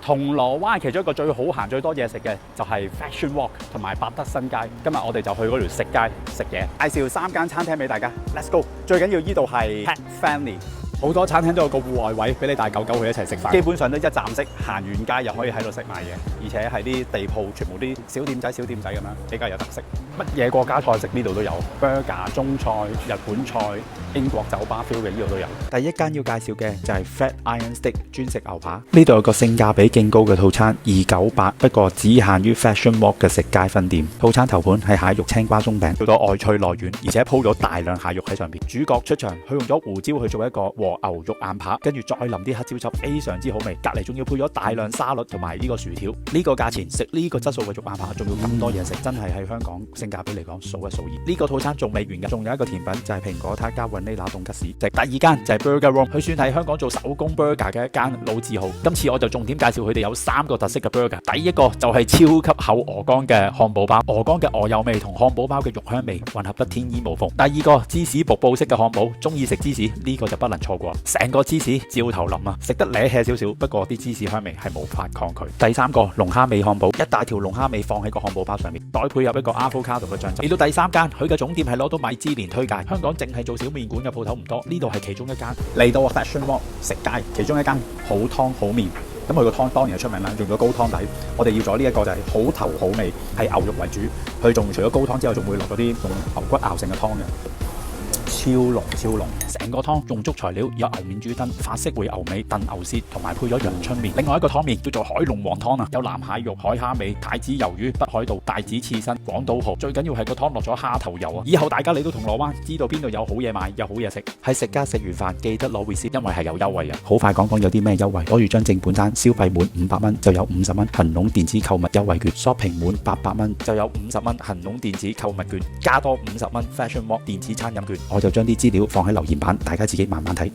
銅鑼灣其中一個最好行最多嘢食嘅就係 Fashion Walk 同埋百德新街。今日我哋就去嗰條食街食嘢，介紹3間餐廳俾大家。Let's go！ 最緊要呢度係 Pet Friendly。好多餐廳都有個戶外位俾你帶狗狗去一齊食飯，基本上都一站式，行完街又可以喺度食埋嘢，而且係啲地鋪全部啲小店仔咁樣，比較有特色。乜嘢國家菜式呢度都有 ，burger、中菜、日本菜、英國酒吧 feel 嘅呢度都有。第一間要介紹嘅就係 Flat Iron Steak 專食牛扒，呢度有個性價比勁高嘅套餐，298，不過只限於 Fashion Walk 嘅食街分店。套餐頭盤係蟹肉青瓜鬆餅，做到外脆內軟，而且鋪咗大量蟹肉喺上邊。主角出場，佢用咗胡椒去做一個和牛肉眼扒，跟住再淋啲黑椒汁，非常之好味。隔離仲要配咗大量沙律同埋呢個薯條，呢個價錢食呢個質素嘅肉眼扒，仲要咁多嘢食，真係喺香港性價比嚟講數一數二。呢個套餐仲未完嘅，仲有一個甜品就係蘋果撻加雲呢拿凍吉士。第二間就係 Burger Room， 佢算係香港做手工 burger 嘅一間老字號。今次我就重點介紹佢哋有3個特色嘅 burger。第一個就係超級厚鵝肝嘅漢堡包，鵝肝嘅鵝油味同漢堡包嘅肉香味混合得天衣無縫。第二個芝士瀑布式嘅漢堡，中意食芝士呢個就不能錯過。成個芝士照頭淋啊，食得咧氣少少，不過啲芝士香味係無法抗拒。第3個龍蝦味漢堡，一大條龍蝦味放喺個漢堡包上面，再配合一個 avocado 嘅醬汁。嚟到第3間，佢嘅總店係攞到米芝蓮推介，香港淨係做小麵館嘅鋪頭唔多，呢度係其中一間。嚟到 Fashion Walk 食街，其中一間好湯好麵。咁佢個湯當然係出名啦，用咗高湯底。我哋要咗呢一個就係好頭好尾，係牛肉為主。佢仲除咗高湯之後，仲會落嗰啲用牛骨熬成嘅湯嘅。超濃，成個湯用足材料，有牛面豬燈、法式燴牛尾、燉牛舌，同埋配咗陽春麵。另外一個湯麵叫做海龍王湯啊，有南蟹肉、海蝦尾、太子魷魚、北海道帶子刺身、廣島蠔，最緊要係個湯落咗蝦頭油啊！以後大家嚟到銅鑼灣，知道邊度有好嘢買，有好嘢食。喺食家食完飯記得攞 receipt，因為係有優惠啊！好快講講有啲咩優惠，攞住張正本單，消費滿500蚊就有50蚊恒隆電子購物優惠券 ，shopping 滿800蚊就有50蚊恒隆電子購物券，加多50蚊 Fashion Walk 電子餐飲券。我就將啲資料放喺留言板，大家自己慢慢睇。